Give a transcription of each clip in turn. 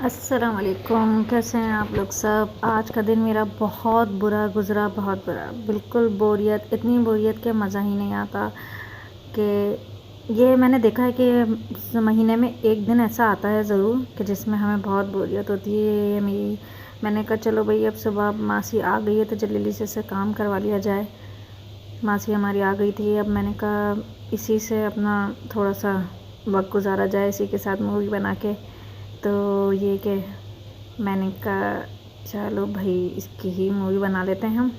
अस्सलाम वालेकुम। कैसे हैं आप लोग सब। आज का दिन मेरा बहुत बुरा गुज़रा, बहुत बुरा। बिल्कुल बोरियत, इतनी बोरियत के मज़ा ही नहीं आता कि ये मैंने देखा है कि महीने में एक दिन ऐसा आता है ज़रूर कि जिसमें हमें बहुत बोरियत होती है। ये मेरी मैंने कहा चलो भाई अब सुबह मासी आ गई है तो जल्दी से काम करवा लिया जाए। मासी हमारी आ गई थी, अब मैंने कहा इसी से अपना थोड़ा सा वक्त गुजारा जाए, इसी के साथ मूवी बना के। तो ये कि मैंने कहा चलो भाई इसकी ही मूवी बना लेते हैं हम।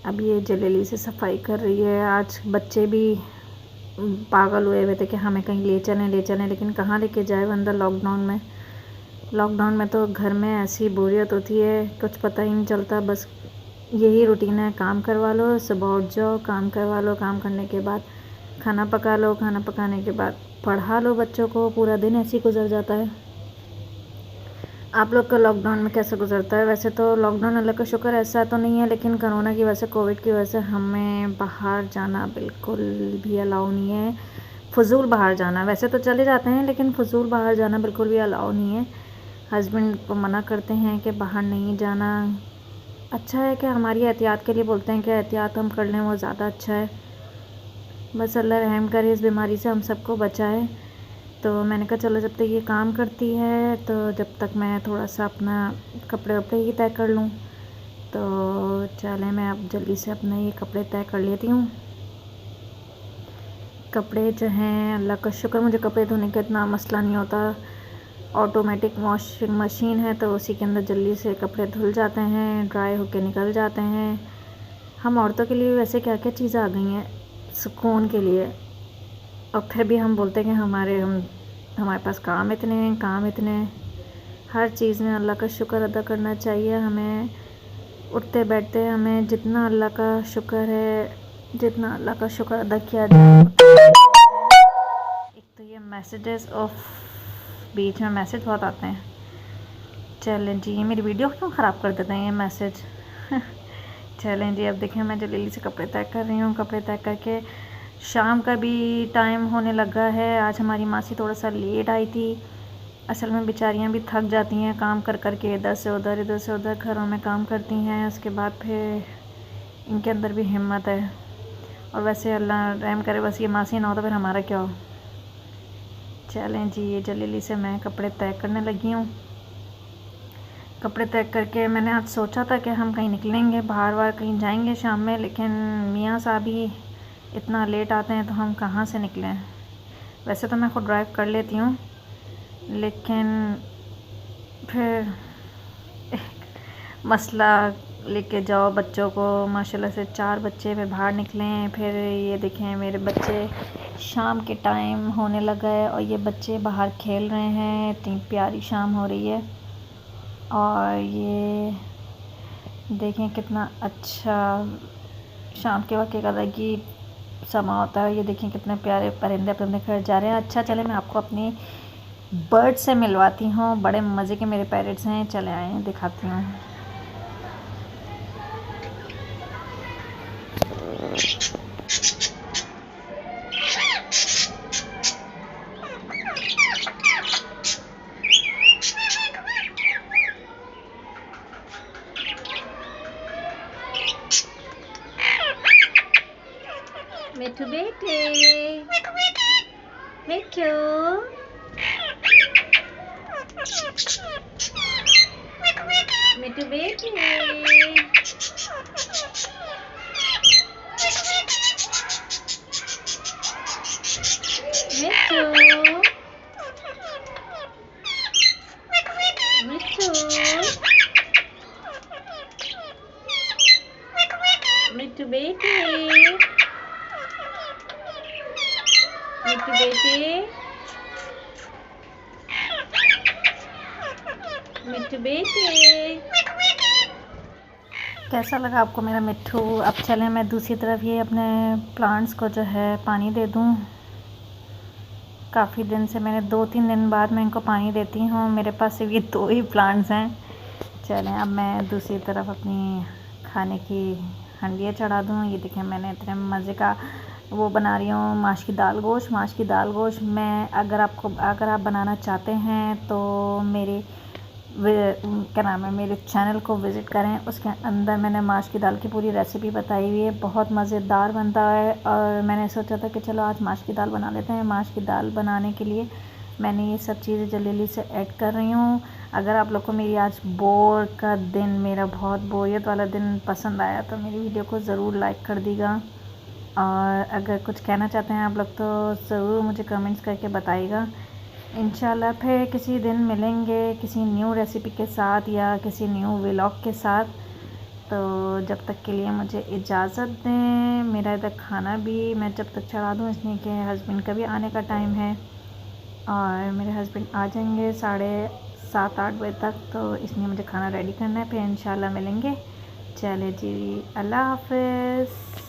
अब ये जलेली से सफाई कर रही है। आज बच्चे भी पागल हुए थे कि हमें कहीं ले चलें, लेकिन कहाँ लेके जाए बंदा लॉकडाउन में तो घर में ऐसी बोरियत होती है, कुछ पता ही नहीं चलता। बस यही रूटीन है, काम करवा लो, सुबह उठ जाओ, काम करवा लो, काम करने के बाद खाना पका लो, खाना पकाने के बाद पढ़ा लो बच्चों को। पूरा दिन ऐसे ही गुजर जाता है। आप लोग का लॉकडाउन में कैसे गुजरता है? वैसे तो लॉकडाउन अल्लाह का शुक्र ऐसा तो नहीं है, लेकिन कोरोना की वजह से, कोविड की वजह से हमें बाहर जाना बिल्कुल भी अलाउ नहीं है। फ़ुज़ूल बाहर जाना, वैसे तो चले जाते हैं लेकिन फ़ुज़ूल बाहर जाना बिल्कुल भी अलाउ नहीं है। हस्बैंड को मना करते हैं कि बाहर नहीं जाना। अच्छा है कि हमारी एहतियात के लिए बोलते हैं कि एहतियात हम कर लें, वो ज़्यादा अच्छा है। बस अल्लाह रहम करे, इस बीमारी से हम सबको बचाए। तो मैंने कहा चलो जब तक ये काम करती है तो जब तक मैं थोड़ा सा अपना कपड़े वपड़े ही तय कर लूँ। तो चले मैं अब जल्दी से अपने ये कपड़े तय कर लेती हूँ। कपड़े जो हैं अल्लाह का शुक्र, मुझे कपड़े धोने का इतना मसला नहीं होता। ऑटोमेटिक वॉशिंग मशीन है तो उसी के अंदर जल्दी से कपड़े धुल जाते हैं, ड्राई होके निकल जाते हैं। हम औरतों के लिए वैसे क्या क्या चीज़ें आ गई हैं सुकून के लिए, और फिर भी हम बोलते हैं कि हमारे पास काम इतने हैं। हर चीज़ में अल्लाह का शुक्र अदा करना चाहिए हमें। उठते बैठते हमें जितना अल्लाह का शुक्र है, जितना अल्लाह का शुक्र अदा किया जाए। एक तो ये मैसेजेस ऑफ, बीच में मैसेज बहुत आते हैं। चलें जी, ये मेरी वीडियो क्यों ख़राब कर देते हैं ये मैसेज। चलें जी, अब देखें मैं जल्दी से कपड़े तय कर रही हूँ। कपड़े तय करके शाम का भी टाइम होने लगा है। आज हमारी मासी थोड़ा सा लेट आई थी। असल में बेचारियाँ भी थक जाती हैं काम कर कर के, इधर से उधर घरों में काम करती हैं। उसके बाद फिर इनके अंदर भी हिम्मत है। और वैसे अल्लाह रहम करे, बस ये मासी ना हो तो फिर हमारा क्या हो। चलें जी, ये जल्दी से मैं कपड़े तय करने लगी हूँ। कपड़े तय करके मैंने आज सोचा था कि हम कहीं निकलेंगे, बाहर कहीं जाएंगे शाम में, लेकिन मियाँ साहब ही इतना लेट आते हैं तो हम कहाँ से निकलें। वैसे तो मैं खुद ड्राइव कर लेती हूँ, लेकिन फिर मसला लेके जाओ बच्चों को। माशाल्लाह से 4 बच्चे फिर बाहर निकले। फिर ये देखें मेरे बच्चे, शाम के टाइम होने लगा है और ये बच्चे बाहर खेल रहे हैं। इतनी प्यारी शाम हो रही है और ये देखें कितना अच्छा शाम के वक्त एक अलग ही समा होता है। ये देखें कितने प्यारे परिंदे अपने घर जा रहे हैं। अच्छा चले मैं आपको अपनी बर्ड से मिलवाती हूँ। बड़े मज़े के मेरे पैरट्स हैं, चले आए हैं दिखाती हूँ। मिठू बेटे, मिठू, मिठू बेटे, मिठू, मिठू, मिठू बेटे, मिठू बेटे, मिठू बेटे। कैसा लगा आपको मेरा मिट्ठू? अब चलें मैं दूसरी तरफ ये अपने प्लांट्स को जो है पानी दे दूँ। काफ़ी दिन से मैंने 2-3 दिन बाद मैं इनको पानी देती हूँ। मेरे पास सिर्फ ये 2 ही प्लांट्स हैं। चलें अब मैं दूसरी तरफ अपनी खाने की हंडियाँ चढ़ा दूँ। ये देखें मैंने इतने मज़े का वो बना रही हूँ माश की दाल गोश्त। माश की दाल गोश्त मैं अगर आप बनाना चाहते हैं तो मेरे क्या नाम है, मेरे चैनल को विज़िट करें। उसके अंदर मैंने माश की दाल की पूरी रेसिपी बताई हुई है, बहुत मज़ेदार बनता है। और मैंने सोचा था कि चलो आज माश की दाल बना लेते हैं। माश की दाल बनाने के लिए मैंने ये सब चीज़ें जल्दी से ऐड कर रही हूँ। अगर आप लोग को मेरी आज बोर का दिन, मेरा बहुत बोरियत वाला दिन पसंद आया तो मेरी वीडियो को ज़रूर लाइक कर दीजिएगा। और अगर कुछ कहना चाहते हैं आप लोग तो ज़रूर मुझे कमेंट्स करके बताइएगा। इंशाल्लाह फिर किसी दिन मिलेंगे किसी न्यू रेसिपी के साथ या किसी न्यू व्लॉग के साथ। तो जब तक के लिए मुझे इजाज़त दें। मेरा इधर खाना भी मैं जब तक चढ़ा दूँ, इसलिए कि हस्बैंड का भी आने का टाइम है और मेरे हस्बैंड आ जाएंगे 7:30-8 बजे तक, तो इसलिए मुझे खाना रेडी करना है। फिर इंशाल्लाह मिलेंगे। चले जी, अल्लाह हाफ़िज़।